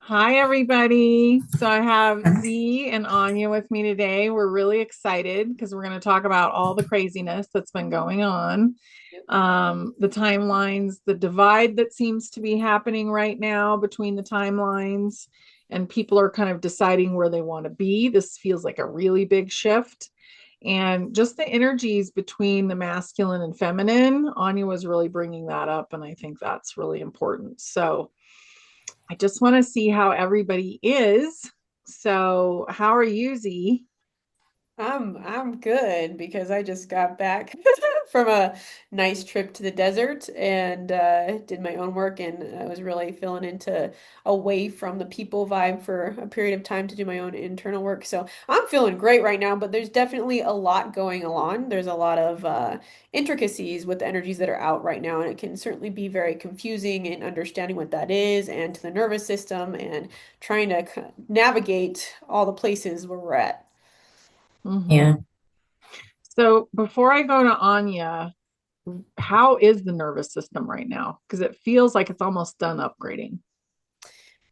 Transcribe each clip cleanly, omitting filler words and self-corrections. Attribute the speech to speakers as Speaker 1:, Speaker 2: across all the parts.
Speaker 1: Hi, everybody. So I have Z and Anya with me today. We're really excited because we're going to talk about all the craziness that's been going on, the timelines, the divide that seems to be happening right now between the timelines, and people are kind of deciding where they want to be. This feels like a really big shift. And just the energies between the masculine and feminine. Anya was really bringing that up, and I think that's really important. So, I just want to see how everybody is. So, how are you, Z?
Speaker 2: I'm good because I just got back from a nice trip to the desert and did my own work, and I was really feeling into away from the people vibe for a period of time to do my own internal work. So I'm feeling great right now, but there's definitely a lot going on. There's a lot of intricacies with the energies that are out right now, and it can certainly be very confusing in understanding what that is and to the nervous system and trying to navigate all the places where we're at.
Speaker 1: Hmm.
Speaker 3: Yeah.
Speaker 1: So, before I go to Anya, how is the nervous system right now? Because it feels like it's almost done upgrading.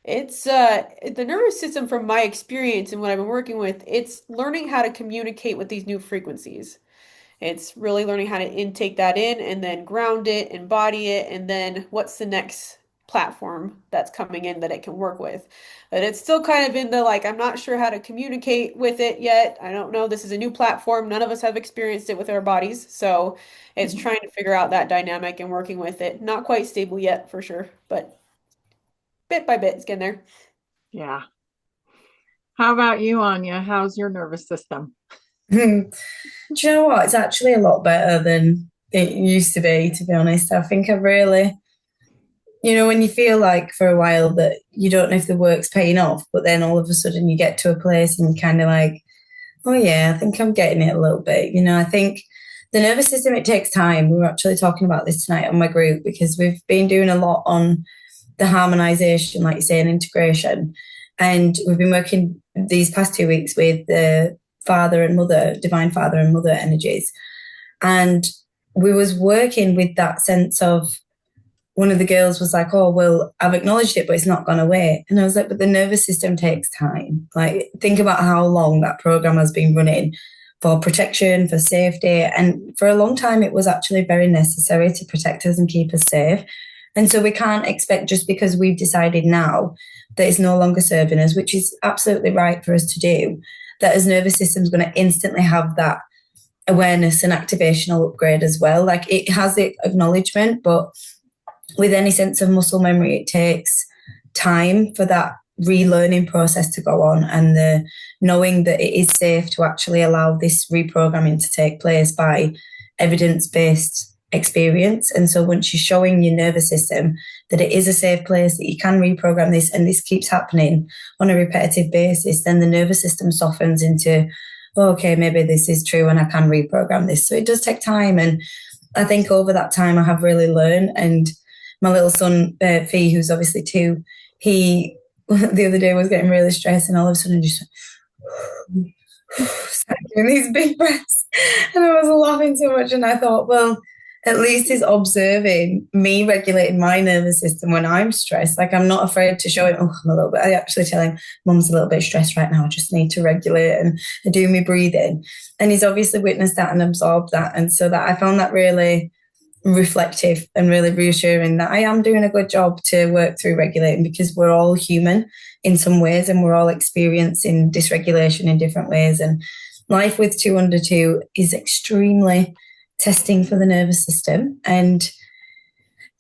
Speaker 2: It's the nervous system from my experience and what I've been working with, it's learning how to communicate with these new frequencies. It's really learning how to intake that in and then ground it, embody it, and then what's the next platform that's coming in that it can work with. But it's still kind of in the like, I'm not sure how to communicate with it yet. I don't know. This is a new platform. None of us have experienced it with our bodies. So it's
Speaker 1: Mhm.
Speaker 2: trying to figure out that dynamic and working with it. Not quite stable yet for sure, but bit by bit it's getting there.
Speaker 1: Yeah. How about you, Anya? How's your nervous system?
Speaker 3: Do you know what? It's actually a lot better than it used to be honest. I think I've really, when you feel like for a while that you don't know if the work's paying off, but then all of a sudden you get to a place and you're kind of like, oh yeah, I think I'm getting it a little bit. I think the nervous system, it takes time. We were actually talking about this tonight on my group because we've been doing a lot on the harmonization, like you say, and integration. And we've been working these past 2 weeks with the father and mother, divine father and mother energies. And we was working with that sense of one of the girls was like, oh, well, I've acknowledged it, but it's not gone away. And I was like, but the nervous system takes time. Like, think about how long that program has been running for protection, for safety. And for a long time, it was actually very necessary to protect us and keep us safe. And so we can't expect just because we've decided now that it's no longer serving us, which is absolutely right for us to do, that as nervous system's going to instantly have that awareness and activational upgrade as well. Like it has the acknowledgement, but with any sense of muscle memory, it takes time for that relearning process to go on and the knowing that it is safe to actually allow this reprogramming to take place by evidence-based experience. And so once you're showing your nervous system that it is a safe place, that you can reprogram this and this keeps happening on a repetitive basis, then the nervous system softens into, oh, okay, maybe this is true and I can reprogram this. So it does take time. And I think over that time I have really learned. And my little son, Fee, who's obviously 2, he the other day was getting really stressed and all of a sudden just started doing these big breaths. And I was laughing so much. And I thought, well, at least he's observing me regulating my nervous system when I'm stressed. Like I'm not afraid to show him, oh, I'm a little bit. I actually tell him, Mum's a little bit stressed right now. I just need to regulate and do me breathing. And he's obviously witnessed that and absorbed that. And so that I found that really reflective and really reassuring that I am doing a good job to work through regulating because we're all human in some ways and we're all experiencing dysregulation in different ways. And life with 2 under 2 is extremely testing for the nervous system. And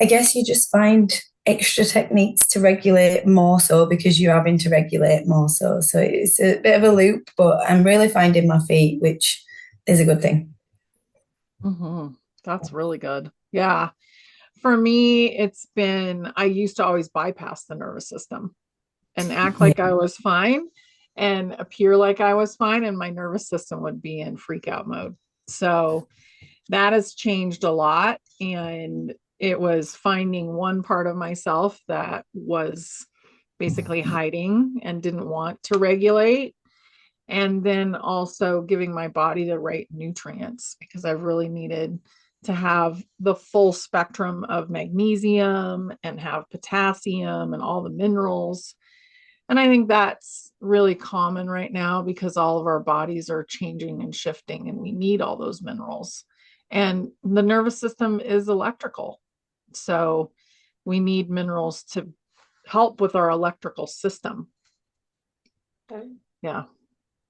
Speaker 3: I guess you just find extra techniques to regulate more so because you're having to regulate more so. So it's a bit of a loop, but I'm really finding my feet, which is a good thing.
Speaker 1: Hmm. That's really good. Yeah. For me, I used to always bypass the nervous system and act
Speaker 3: Yeah.
Speaker 1: like I was fine and appear like I was fine, and my nervous system would be in freak out mode. So that has changed a lot. And it was finding one part of myself that was basically hiding and didn't want to regulate. And then also giving my body the right nutrients because I've really needed to have the full spectrum of magnesium and have potassium and all the minerals. And I think that's really common right now because all of our bodies are changing and shifting, and we need all those minerals. And the nervous system is electrical. So we need minerals to help with our electrical system.
Speaker 2: I
Speaker 1: Yeah.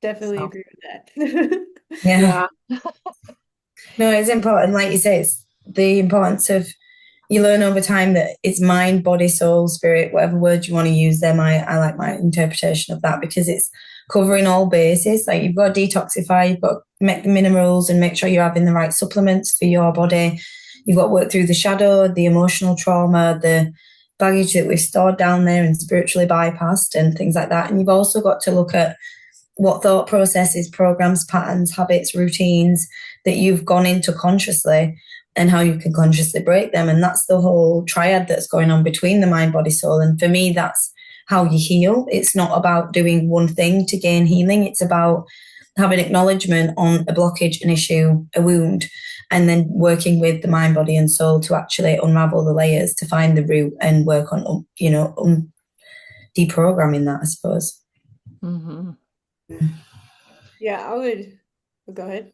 Speaker 2: definitely
Speaker 1: So,
Speaker 2: agree with that.
Speaker 3: Yeah.
Speaker 1: yeah.
Speaker 3: No, it's important. Like you say, it's the importance of you learn over time that it's mind, body, soul, spirit, whatever word you want to use there. I like my interpretation of that because it's covering all bases. Like you've got to detoxify, you've got to make the minerals and make sure you're having the right supplements for your body. You've got to work through the shadow, the emotional trauma, the baggage that we've stored down there and spiritually bypassed and things like that. And you've also got to look at what thought processes, programs, patterns, habits, routines that you've gone into consciously and how you can consciously break them. And that's the whole triad that's going on between the mind, body, soul. And for me, that's how you heal. It's not about doing one thing to gain healing. It's about having acknowledgement on a blockage, an issue, a wound, and then working with the mind, body, and soul to actually unravel the layers to find the root and work on, deprogramming that, I suppose.
Speaker 1: Mm-hmm.
Speaker 2: Yeah, I would go ahead.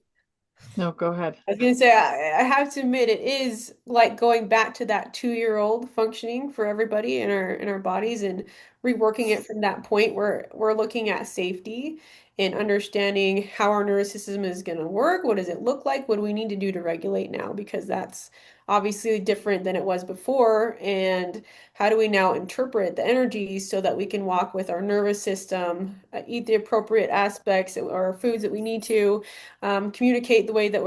Speaker 1: No, go ahead.
Speaker 2: I was gonna say I have to admit it is like going back to that 2-year-old functioning for everybody in our bodies and reworking it from that point where we're looking at safety and understanding how our nervous system is gonna work. What does it look like? What do we need to do to regulate now? Because that's obviously different than it was before. And how do we now interpret the energies so that we can walk with our nervous system, eat the appropriate aspects or foods that we need to communicate the way that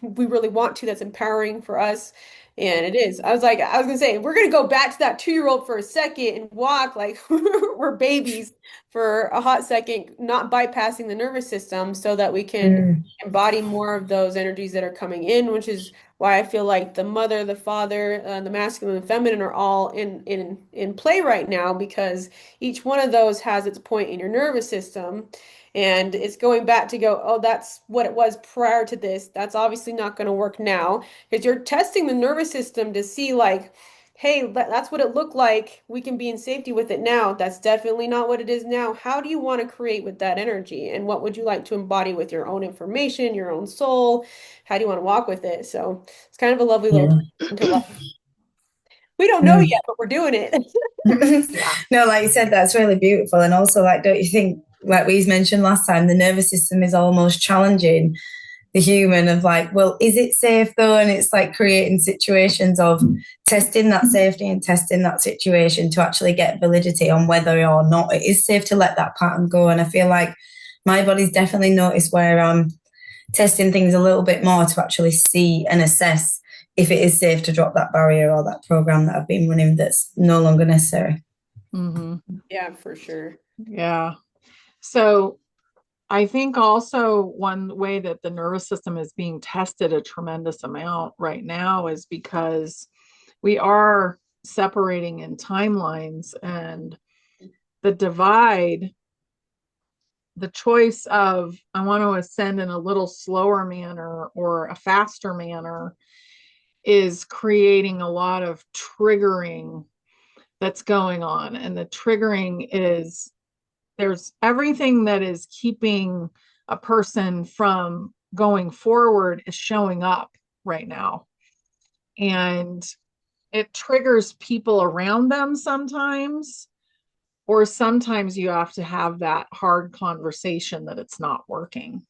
Speaker 2: we really want to, that's empowering for us. And it is. I was gonna say, we're gonna go back to that 2-year-old for a second and walk like we're babies for a hot second, not bypassing the nervous system so that we can
Speaker 3: Mm.
Speaker 2: embody more of those energies that are coming in, which is why I feel like the mother, the father, the masculine and feminine are all in play right now because each one of those has its point in your nervous system. And it's going back to go, oh, that's what it was prior to this. That's obviously not going to work now because you're testing the nervous system to see, like, hey, that's what it looked like. We can be in safety with it now. That's definitely not what it is now. How do you want to create with that energy? And what would you like to embody with your own information, your own soul? How do you want to walk with it? So it's kind of a lovely little
Speaker 3: Yeah.
Speaker 2: into life. We don't know
Speaker 3: Mm.
Speaker 2: yet, but we're doing it.
Speaker 1: Yeah.
Speaker 3: No, like you said, that's really beautiful. And also, like, don't you think, like we mentioned last time, the nervous system is almost challenging the human of like, well, is it safe though? And it's like creating situations of testing that safety and testing that situation to actually get validity on whether or not it is safe to let that pattern go. And I feel like my body's definitely noticed where I'm testing things a little bit more to actually see and assess if it is safe to drop that barrier or that program that I've been running that's no longer necessary.
Speaker 1: Mm-hmm.
Speaker 2: Yeah, for sure.
Speaker 1: Yeah. So I think also one way that the nervous system is being tested a tremendous amount right now is because we are separating in timelines, and the divide, the choice of I want to ascend in a little slower manner or a faster manner is creating a lot of triggering that's going on. And the triggering is there's everything that is keeping a person from going forward is showing up right now. And it triggers people around them sometimes, or sometimes you have to have that hard conversation that it's not working.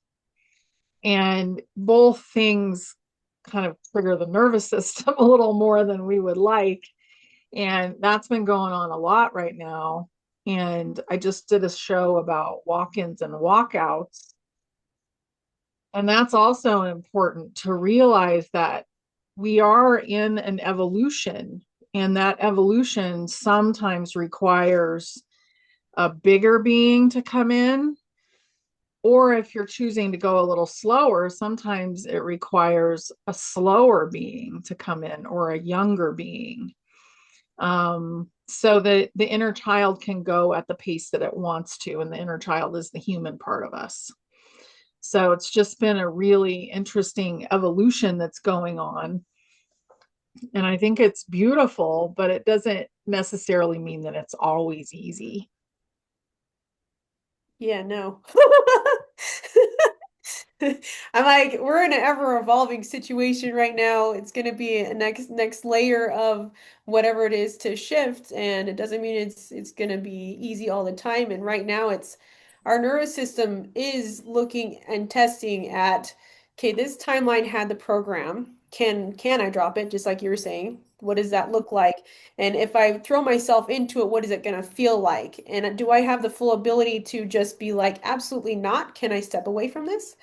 Speaker 1: And both things kind of trigger the nervous system a little more than we would like. And that's been going on a lot right now. And I just did a show about walk-ins and walkouts. And that's also important to realize that we are in an evolution, and that evolution sometimes requires a bigger being to come in. Or if you're choosing to go a little slower, sometimes it requires a slower being to come in or a younger being. So that the inner child can go at the pace that it wants to. And the inner child is the human part of us. So it's just been a really interesting evolution that's going on. And I think it's beautiful, but it doesn't necessarily mean that it's always easy.
Speaker 2: Yeah, no. I'm like, we're in an ever evolving situation right now. It's going to be a next layer of whatever it is to shift, and it doesn't mean it's going to be easy all the time. And right now, it's our nervous system is looking and testing at, okay, this timeline had the program. Can I drop it? Just like you were saying. What does that look like? And if I throw myself into it, what is it going to feel like? And do I have the full ability to just be like, absolutely not? Can I step away from this?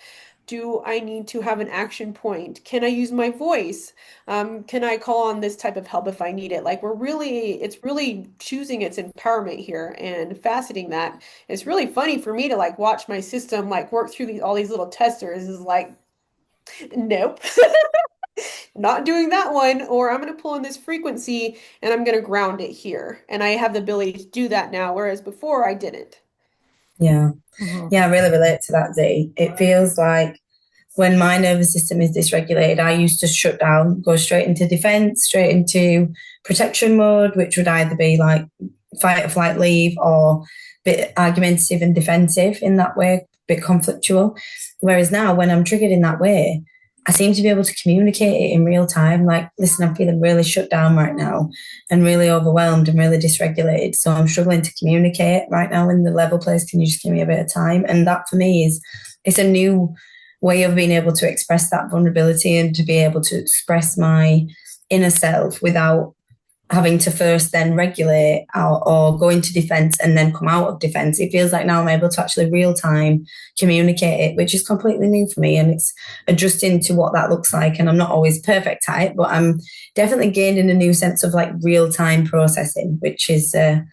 Speaker 2: Do I need to have an action point? Can I use my voice? Can I call on this type of help if I need it? Like it's really choosing its empowerment here and faceting that. It's really funny for me to like watch my system like work through all these little testers is like, nope, not doing that one, or I'm going to pull in this frequency and I'm going to ground it here. And I have the ability to do that now, whereas before I didn't.
Speaker 3: Yeah.
Speaker 1: Mhm.
Speaker 3: Yeah, I really relate to that, Z. It feels like when my nervous system is dysregulated, I used to shut down, go straight into defense, straight into protection mode, which would either be like fight or flight leave or a bit argumentative and defensive in that way, a bit conflictual. Whereas now, when I'm triggered in that way, I seem to be able to communicate it in real time. Like, listen, I'm feeling really shut down right now and really overwhelmed and really dysregulated. So I'm struggling to communicate right now in the level place. Can you just give me a bit of time? And that for me it's a new way of being able to express that vulnerability and to be able to express my inner self without having to first then regulate or go into defense and then come out of defense. It feels like now I'm able to actually real time communicate it, which is completely new for me. And it's adjusting to what that looks like. And I'm not always perfect at it, but I'm definitely gaining a new sense of like real time processing, which is a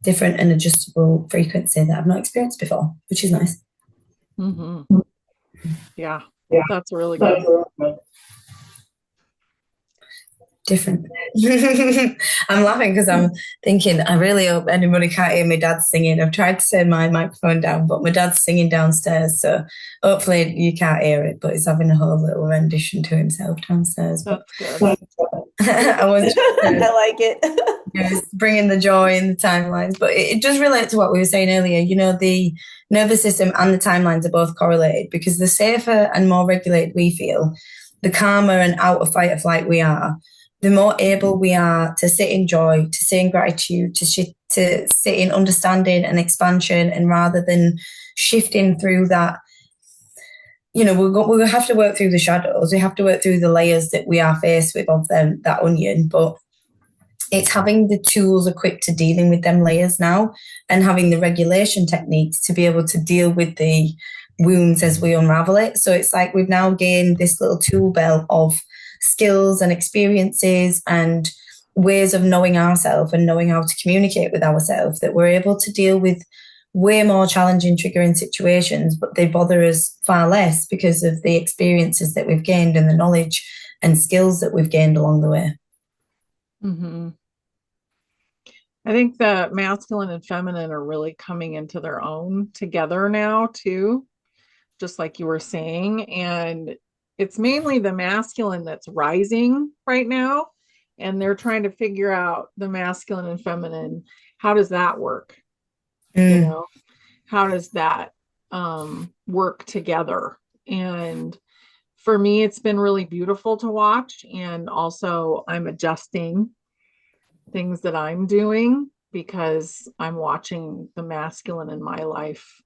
Speaker 3: different and adjustable frequency that I've not experienced before, which is nice.
Speaker 1: Mhm. Yeah,
Speaker 3: Yeah.
Speaker 1: that's really good.
Speaker 3: Different. I'm laughing because I'm thinking, I really hope anybody can't hear my dad singing. I've tried to turn my microphone down, but my dad's singing downstairs, so hopefully you can't hear it, but he's having a whole little rendition to himself downstairs. But
Speaker 1: That's good.
Speaker 3: I was
Speaker 2: I like it.
Speaker 3: bringing the joy in the timelines, but it does relate to what we were saying earlier. You know, the nervous system and the timelines are both correlated because the safer and more regulated we feel, the calmer and out of fight or flight we are, the more able we are to sit in joy, to sit in gratitude, to sit in understanding and expansion, and rather than shifting through that, you know, we'll have to work through the shadows. We have to work through the layers that we are faced with of them, that onion. But it's having the tools equipped to dealing with them layers now and having the regulation techniques to be able to deal with the wounds as we unravel it. So it's like we've now gained this little tool belt of skills and experiences and ways of knowing ourselves and knowing how to communicate with ourselves that we're able to deal with way more challenging, triggering situations, but they bother us far less because of the experiences that we've gained and the knowledge and skills that we've gained along the way.
Speaker 1: Hmm. I think the masculine and feminine are really coming into their own together now, too, just like you were saying. And it's mainly the masculine that's rising right now. And they're trying to figure out the masculine and feminine. How does that work? You
Speaker 3: Mm,
Speaker 1: know, how does that work together? And for me, it's been really beautiful to watch. And also, I'm adjusting things that I'm doing because I'm watching the masculine in my life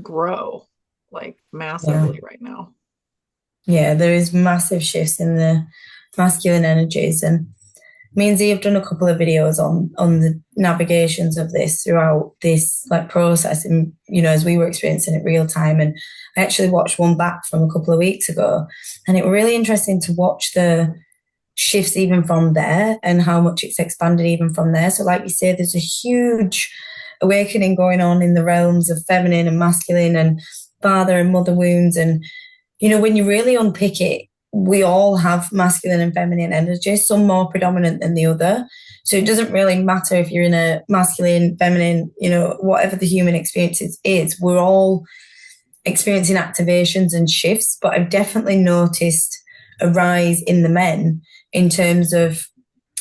Speaker 1: grow like
Speaker 3: yeah.
Speaker 1: massively right now.
Speaker 3: Yeah, there is massive shifts in the masculine energies, and me and Z have done a couple of videos on the navigations of this throughout this like process, and you know, as we were experiencing it real time. And I actually watched one back from a couple of weeks ago, and it was really interesting to watch the shifts even from there and how much it's expanded even from there. So, like you say, there's a huge awakening going on in the realms of feminine and masculine and father and mother wounds. And you know, when you really unpick it, we all have masculine and feminine energy, some more predominant than the other. So it doesn't really matter if you're in a masculine, feminine, you know, whatever the human experience is, we're all experiencing activations and shifts. But I've definitely noticed a rise in the men in terms of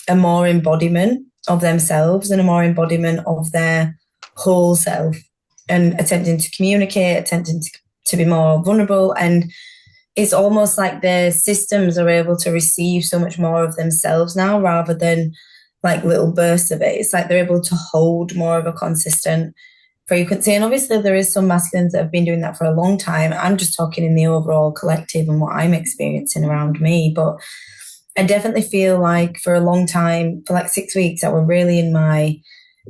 Speaker 3: a more embodiment of themselves and a more embodiment of their whole self. and attempting to communicate, attempting to be more vulnerable. And it's almost like their systems are able to receive so much more of themselves now rather than like little bursts of it. It's like they're able to hold more of a consistent frequency. And obviously there is some masculines that have been doing that for a long time. I'm just talking in the overall collective and what I'm experiencing around me. But I definitely feel like for a long time, for like 6 weeks, I were really in my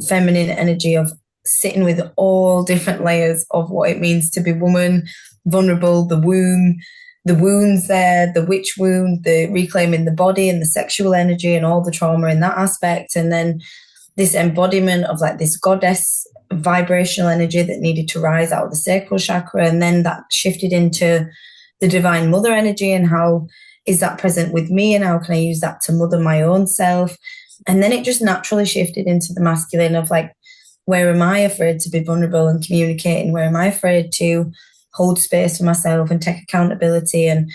Speaker 3: feminine energy of sitting with all different layers of what it means to be woman, vulnerable, the womb, the wounds there, the witch wound, the reclaiming the body and the sexual energy and all the trauma in that aspect. And then this embodiment of like this goddess vibrational energy that needed to rise out of the sacral chakra. And then that shifted into the divine mother energy and how is that present with me and how can I use that to mother my own self? And then it just naturally shifted into the masculine of like, where am I afraid to be vulnerable and communicating? Where am I afraid to hold space for myself and take accountability and,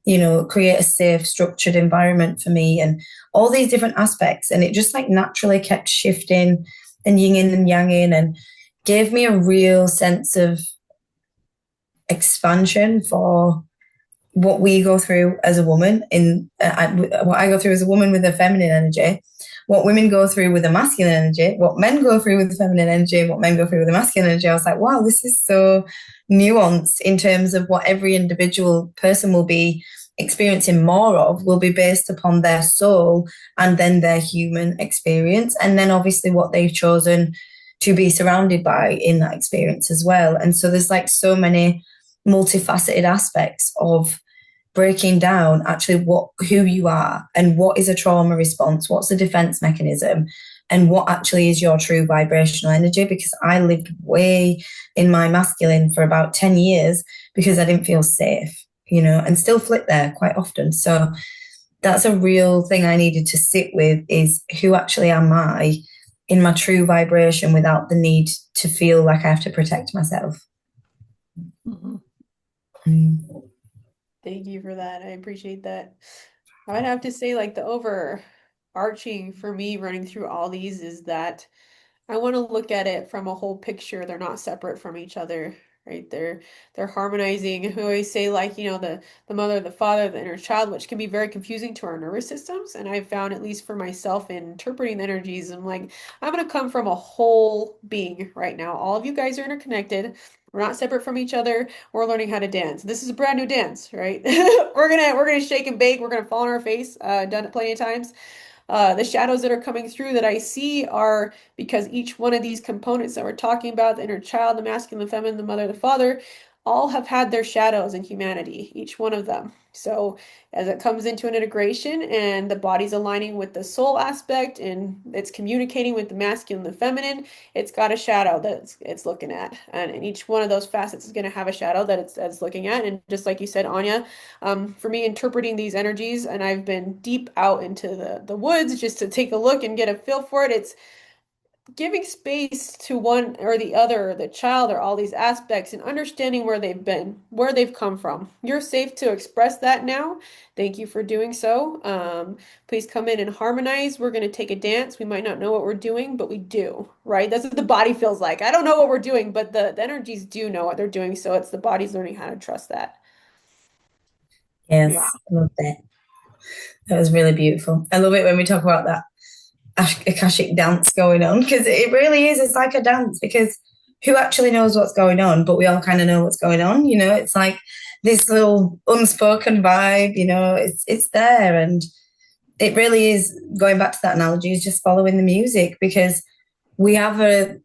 Speaker 3: you know, create a safe, structured environment for me and all these different aspects. And it just like naturally kept shifting and yin and yang in and gave me a real sense of expansion for what we go through as a woman what I go through as a woman with a feminine energy, what women go through with a masculine energy, what men go through with the feminine energy, what men go through with a masculine energy. I was like, wow, this is so nuanced in terms of what every individual person will be experiencing more of will be based upon their soul and then their human experience. And then obviously what they've chosen to be surrounded by in that experience as well. And so there's like so many multifaceted aspects of breaking down actually who you are and what is a trauma response, what's a defense mechanism, and what actually is your true vibrational energy. Because I lived way in my masculine for about 10 years because I didn't feel safe, you know, and still flip there quite often. So that's a real thing I needed to sit with, is who actually am I in my true vibration without the need to feel like I have to protect myself.
Speaker 1: Mm-hmm.
Speaker 2: Thank you for that. I appreciate that. I would have to say, like, the overarching for me running through all these is that I want to look at it from a whole picture. They're not separate from each other, right? They're harmonizing. I always say, like, you know, the mother, the father, the inner child, which can be very confusing to our nervous systems. And I've found, at least for myself, in interpreting the energies, I'm like, I'm going to come from a whole being right now. All of you guys are interconnected. We're not separate from each other. We're learning how to dance. This is a brand new dance, right? we're gonna shake and bake. We're gonna fall on our face. Done it plenty of times. The shadows that are coming through that I see are because each one of these components that we're talking about, the inner child, the masculine, the feminine, the mother, the father, all have had their shadows in humanity, each one of them. So as it comes into an integration and the body's aligning with the soul aspect and it's communicating with the masculine, the feminine, it's got a shadow that it's looking at. And each one of those facets is going to have a shadow that it's looking at. And just like you said, Anya, for me, interpreting these energies, and I've been deep out into the woods just to take a look and get a feel for it. It's giving space to one or the other, the child, or all these aspects, and understanding where they've been, where they've come from. You're safe to express that now. Thank you for doing so. Please come in and harmonize. We're going to take a dance. We might not know what we're doing, but we do, right? That's what the body feels like. I don't know what we're doing, but the energies do know what they're doing. So it's the body's learning how to trust that.
Speaker 3: Yes,
Speaker 1: Yeah.
Speaker 3: I love that. That was really beautiful. I love it when we talk about that Akashic dance going on, because it really is. It's like a dance, because who actually knows what's going on? But we all kind of know what's going on. You know, it's like this little unspoken vibe. You know, it's there, and it really is. Going back to that analogy, is just following the music, because we have a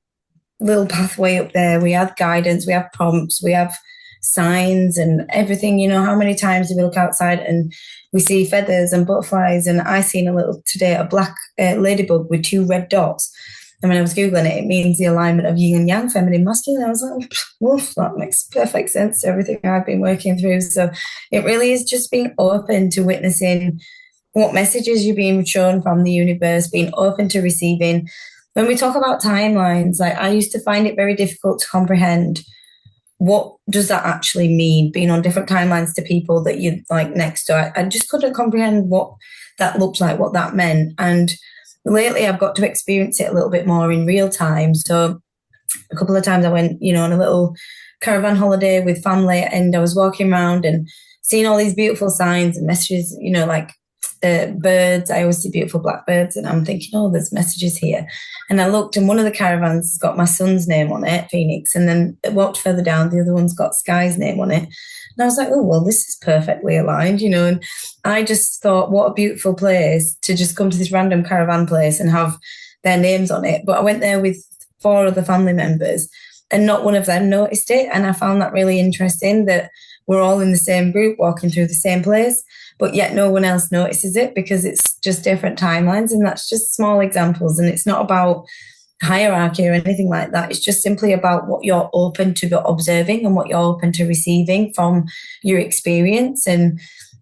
Speaker 3: little pathway up there. We have guidance. We have prompts. We have signs and everything. You know, how many times do we look outside and we see feathers and butterflies? And I seen a little today, a black ladybug with 2 red dots. And when I was Googling it, it means the alignment of yin and yang, feminine, masculine. I was like, woof, that makes perfect sense to everything I've been working through. So it really is just being open to witnessing what messages you're being shown from the universe, being open to receiving. When we talk about timelines, like I used to find it very difficult to comprehend what does that actually mean, being on different timelines to people that you like next to. I just couldn't comprehend what that looked like, what that meant. And lately I've got to experience it a little bit more in real time. So a couple of times I went, on a little caravan holiday with family, and I was walking around and seeing all these beautiful signs and messages, like birds. I always see beautiful blackbirds, and I'm thinking, oh, there's messages here. And I looked, and one of the caravans has got my son's name on it, Phoenix, and then it walked further down, the other one's got Sky's name on it. And I was like, oh, well, this is perfectly aligned. And I just thought, what a beautiful place to just come to this random caravan place and have their names on it. But I went there with four other family members, and not one of them noticed it. And I found that really interesting that we're all in the same group walking through the same place, but yet no one else notices it because it's just different timelines. And that's just small examples. And it's not about hierarchy or anything like that. It's just simply about what you're open to observing and what you're open to receiving from your experience. And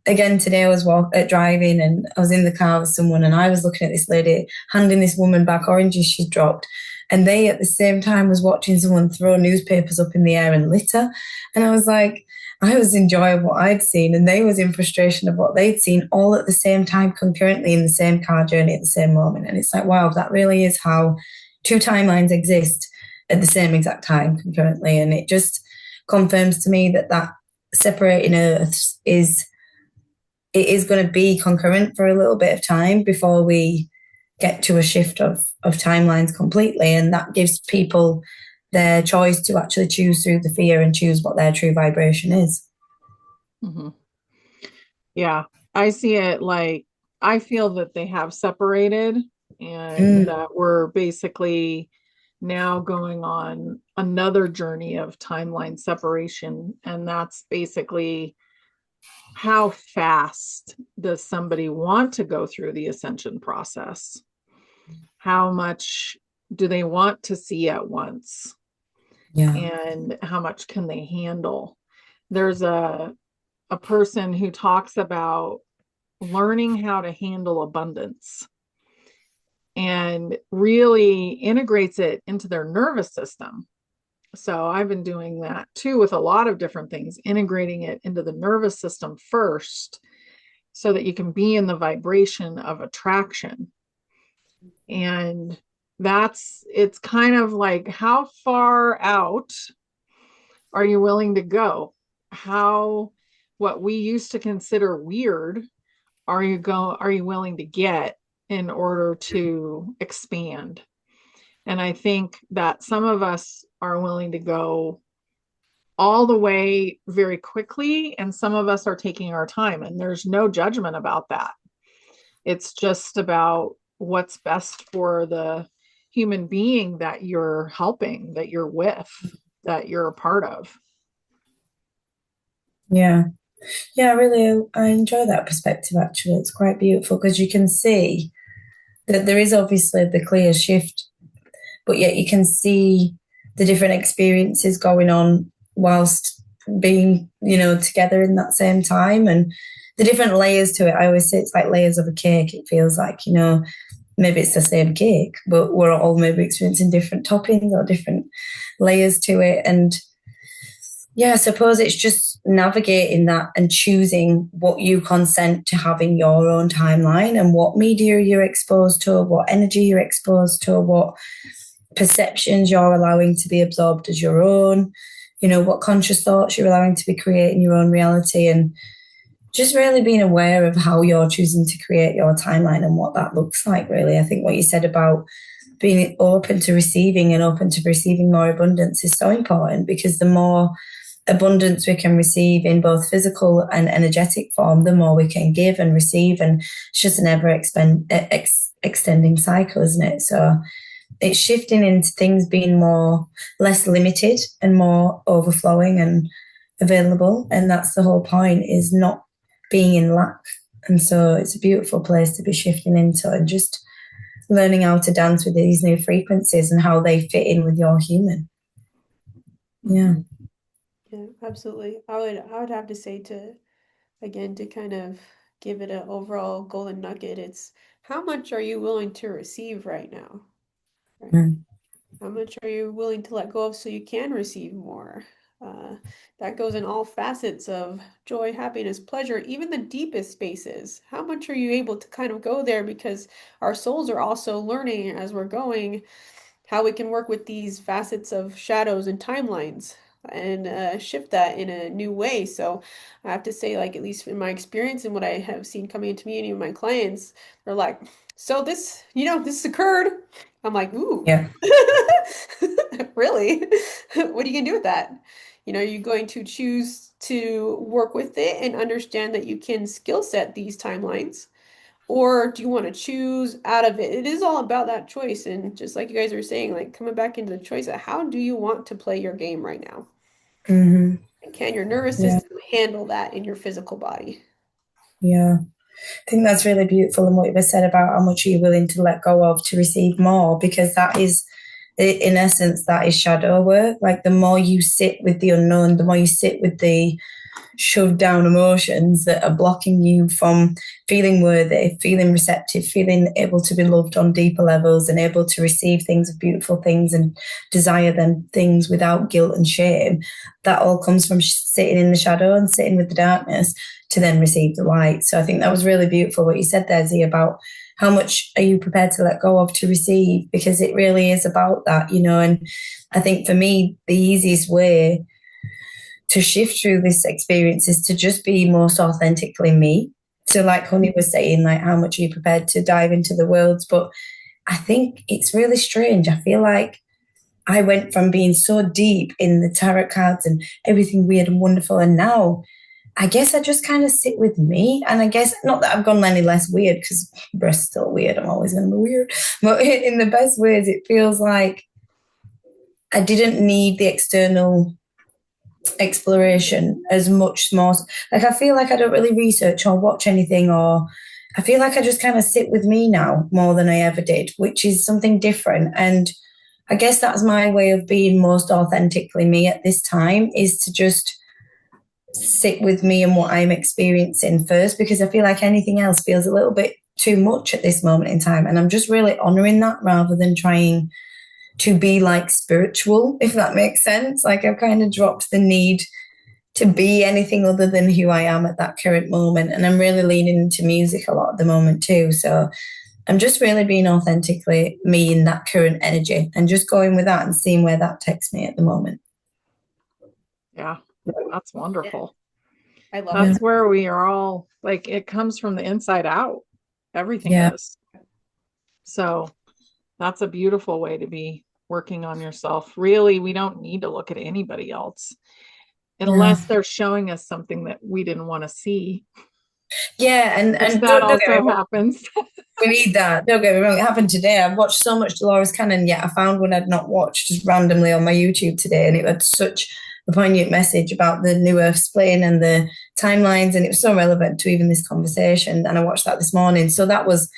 Speaker 3: again, today I was driving, and I was in the car with someone, and I was looking at this lady handing this woman back oranges she'd dropped. And they, at the same time, was watching someone throw newspapers up in the air and litter. And I was like, I was enjoying what I'd seen, and they was in frustration of what they'd seen, all at the same time, concurrently in the same car journey at the same moment. And it's like, wow, that really is how two timelines exist at the same exact time concurrently. And it just confirms to me that separating Earths is going to be concurrent for a little bit of time before we get to a shift of timelines completely. And that gives people their choice to actually choose through the fear and choose what their true vibration is.
Speaker 1: Mm-hmm. Yeah, I see it like I feel that they have separated, and that we're basically now going on another journey of timeline separation. And that's basically, how fast does somebody want to go through the ascension process? How much do they want to see at once?
Speaker 3: Yeah.
Speaker 1: And how much can they handle? There's a person who talks about learning how to handle abundance and really integrates it into their nervous system. So I've been doing that too with a lot of different things, integrating it into the nervous system first so that you can be in the vibration of attraction. And it's kind of like, how far out are you willing to go? What we used to consider weird, are you willing to get in order to expand? And I think that some of us are willing to go all the way very quickly, and some of us are taking our time, and there's no judgment about that. It's just about what's best for the human being that you're helping, that you're with, that you're a part of.
Speaker 3: Yeah. Yeah, I enjoy that perspective actually. It's quite beautiful because you can see that there is obviously the clear shift, but yet you can see the different experiences going on whilst being, together in that same time, and the different layers to it. I always say it's like layers of a cake. It feels like, maybe it's the same cake, but we're all maybe experiencing different toppings or different layers to it. And yeah, I suppose it's just navigating that and choosing what you consent to have in your own timeline, and what media you're exposed to, what energy you're exposed to, what perceptions you're allowing to be absorbed as your own, what conscious thoughts you're allowing to be creating your own reality, and just really being aware of how you're choosing to create your timeline and what that looks like, really. I think what you said about being open to receiving and open to receiving more abundance is so important, because the more abundance we can receive in both physical and energetic form, the more we can give and receive. And it's just an ever extending cycle, isn't it? So it's shifting into things being less limited and more overflowing and available. And that's the whole point, is not being in lack. And so it's a beautiful place to be shifting into, and just learning how to dance with these new frequencies and how they fit in with your human. Yeah.
Speaker 2: Yeah, absolutely. I would have to say, to kind of give it an overall golden nugget, it's how much are you willing to receive right now? Right?
Speaker 3: Mm.
Speaker 2: How much are you willing to let go of so you can receive more? That goes in all facets of joy, happiness, pleasure, even the deepest spaces. How much are you able to kind of go there? Because our souls are also learning as we're going how we can work with these facets of shadows and timelines and shift that in a new way. So I have to say, like, at least in my experience and what I have seen coming into me and even my clients, they're like, so this, this occurred. I'm like, ooh,
Speaker 3: Yeah.
Speaker 2: really? What are you gonna do with that? You're going to choose to work with it and understand that you can skill set these timelines, or do you want to choose out of it? It is all about that choice. And just like you guys are saying, like coming back into the choice of how do you want to play your game right now?
Speaker 3: Hmm.
Speaker 2: And can your nervous
Speaker 3: Yeah.
Speaker 2: system handle that in your physical body?
Speaker 3: Yeah. I think that's really beautiful, and what you said about how much you're willing to let go of to receive more, because that is, in essence, that is shadow work. Like the more you sit with the unknown, the more you sit with the shoved down emotions that are blocking you from feeling worthy, feeling receptive, feeling able to be loved on deeper levels and able to receive things, beautiful things, and desire them things without guilt and shame. That all comes from sitting in the shadow and sitting with the darkness to then receive the light. So I think that was really beautiful what you said there, Z, about how much are you prepared to let go of to receive, because it really is about that, and I think for me the easiest way to shift through this experience is to just be most authentically me. So, like Honey was saying, like, how much are you prepared to dive into the worlds? But I think it's really strange. I feel like I went from being so deep in the tarot cards and everything weird and wonderful, and now I guess I just kind of sit with me. And I guess not that I've gone any less weird, because breast's still weird. I'm always going to be weird. But in the best ways, it feels like I didn't need the external exploration as much more. Like I feel like I don't really research or watch anything, or I feel like I just kind of sit with me now more than I ever did, which is something different. And I guess that's my way of being most authentically me at this time, is to just sit with me and what I'm experiencing first, because I feel like anything else feels a little bit too much at this moment in time. And I'm just really honoring that rather than trying to be like spiritual, if that makes sense. Like I've kind of dropped the need to be anything other than who I am at that current moment. And I'm really leaning into music a lot at the moment too. So I'm just really being authentically me in that current energy and just going with that and seeing where that takes me at the moment.
Speaker 1: Yeah, that's
Speaker 2: Yeah,
Speaker 1: wonderful.
Speaker 2: I love
Speaker 3: Yeah.
Speaker 2: it.
Speaker 1: That's where we are all like, it comes from the inside out. Everything
Speaker 3: Yeah.
Speaker 1: does. So that's a beautiful way to be working on yourself. Really, we don't need to look at anybody else
Speaker 3: Yeah.
Speaker 1: unless they're showing us something that we didn't want to see,
Speaker 3: Yeah. And
Speaker 1: which
Speaker 3: and
Speaker 1: that
Speaker 3: don't get me
Speaker 1: also
Speaker 3: wrong.
Speaker 1: happens.
Speaker 3: We need that. Don't get me wrong. It happened today. I've watched so much Dolores Cannon, yet I found one I'd not watched just randomly on my YouTube today, and it had such a poignant message about the new Earth split and the timelines, and it was so relevant to even this conversation. And I watched that this morning, so that was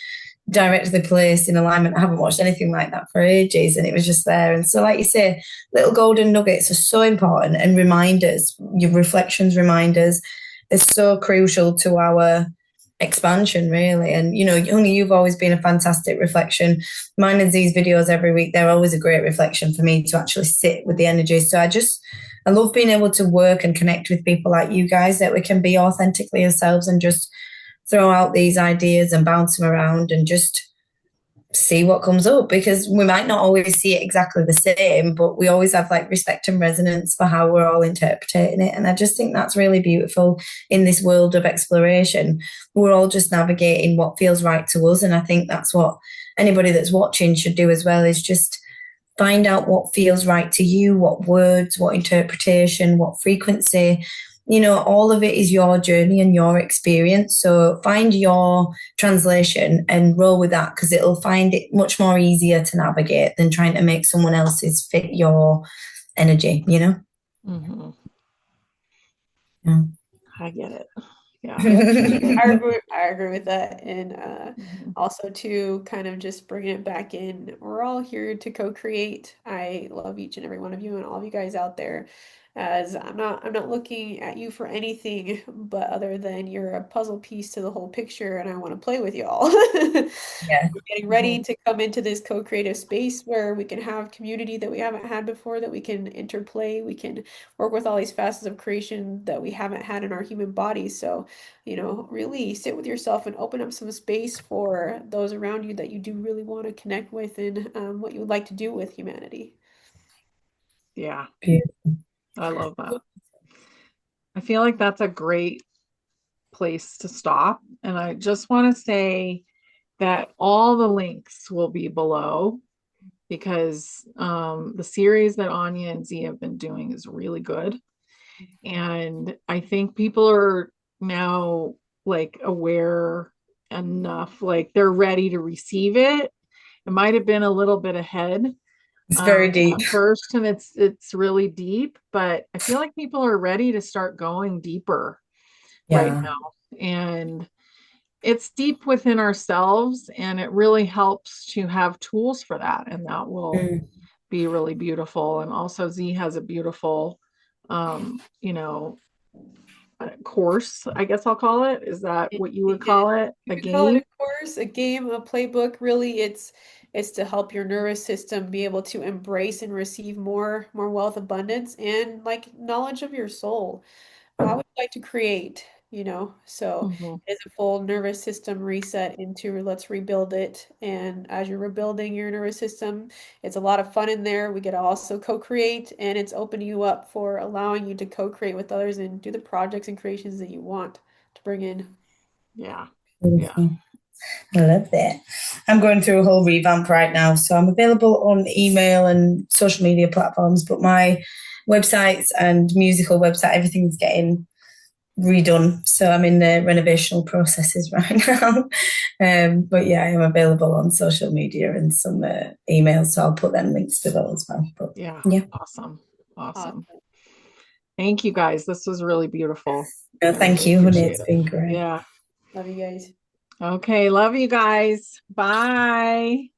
Speaker 3: directly placed in alignment. I haven't watched anything like that for ages, and it was just there. And so, like you say, little golden nuggets are so important, and reminders, your reflections, reminders, is so crucial to our expansion, really. And Honey, you've always been a fantastic reflection. Mine and Z's videos every week, they're always a great reflection for me to actually sit with the energy. So I love being able to work and connect with people like you guys, that we can be authentically ourselves and just throw out these ideas and bounce them around and just see what comes up, because we might not always see it exactly the same, but we always have like respect and resonance for how we're all interpreting it. And I just think that's really beautiful in this world of exploration. We're all just navigating what feels right to us. And I think that's what anybody that's watching should do as well, is just find out what feels right to you, what words, what interpretation, what frequency. All of it is your journey and your experience. So find your translation and roll with that, because it'll find it much more easier to navigate than trying to make someone else's fit your energy.
Speaker 1: Hmm.
Speaker 3: Yeah.
Speaker 1: I get it. Yeah.
Speaker 2: Yep. I agree with that. And
Speaker 1: Mhm.
Speaker 2: also to kind of just bring it back in, we're all here to co-create. I love each and every one of you and all of you guys out there. as I'm not looking at you for anything but other than you're a puzzle piece to the whole picture and I want to play with y'all.
Speaker 3: Yeah.
Speaker 2: We're getting ready to come into this co-creative space where we can have community that we haven't had before, that we can interplay, we can work with all these facets of creation that we haven't had in our human bodies. So, really sit with yourself and open up some space for those around you that you do really want to connect with and what you would like to do with humanity.
Speaker 1: Yeah,
Speaker 3: Beautiful.
Speaker 1: I love that. I feel like that's a great place to stop. And I just want to say that all the links will be below because the series that Anya and Z have been doing is really good. And I think people are now like aware enough, like they're ready to receive it. It might have been a little bit ahead
Speaker 3: It's very deep.
Speaker 1: at first, and it's really deep, but I feel like people are ready to start going deeper right
Speaker 3: Yeah.
Speaker 1: now. And it's deep within ourselves, and it really helps to have tools for that, and that will
Speaker 3: Mm.
Speaker 1: be really beautiful. And also Z has a beautiful um, you know, course, I guess I'll call it. Is that what you would
Speaker 2: Yeah,
Speaker 1: call it?
Speaker 2: you
Speaker 1: A
Speaker 2: could call it
Speaker 1: game?
Speaker 2: a course, a game, a playbook. Really, it's to help your nervous system be able to embrace and receive more wealth, abundance, and like knowledge of your soul. How would you like to create, So
Speaker 1: Mhm.
Speaker 2: it's a full nervous system reset into let's rebuild it. And as you're rebuilding your nervous system, it's a lot of fun in there. We get to also co-create, and it's opening you up for allowing you to co-create with others and do the projects and creations that you want to bring in.
Speaker 1: Yeah. Yeah.
Speaker 3: Beautiful. I love that. I'm going through a whole revamp right now. So I'm available on email and social media platforms, but my websites and musical website, everything's getting redone. So I'm in the renovational processes right now. But yeah, I am available on social media and some emails. So I'll put them links below as well. But
Speaker 1: Yeah.
Speaker 3: yeah,
Speaker 1: Awesome. Awesome.
Speaker 2: Awesome.
Speaker 1: Thank you guys. This was really beautiful.
Speaker 3: no,
Speaker 1: I
Speaker 3: thank
Speaker 1: really
Speaker 3: you, honey.
Speaker 1: appreciate
Speaker 3: It's
Speaker 1: it.
Speaker 3: been great.
Speaker 1: Yeah.
Speaker 2: Love you guys.
Speaker 1: Okay. Love you guys. Bye.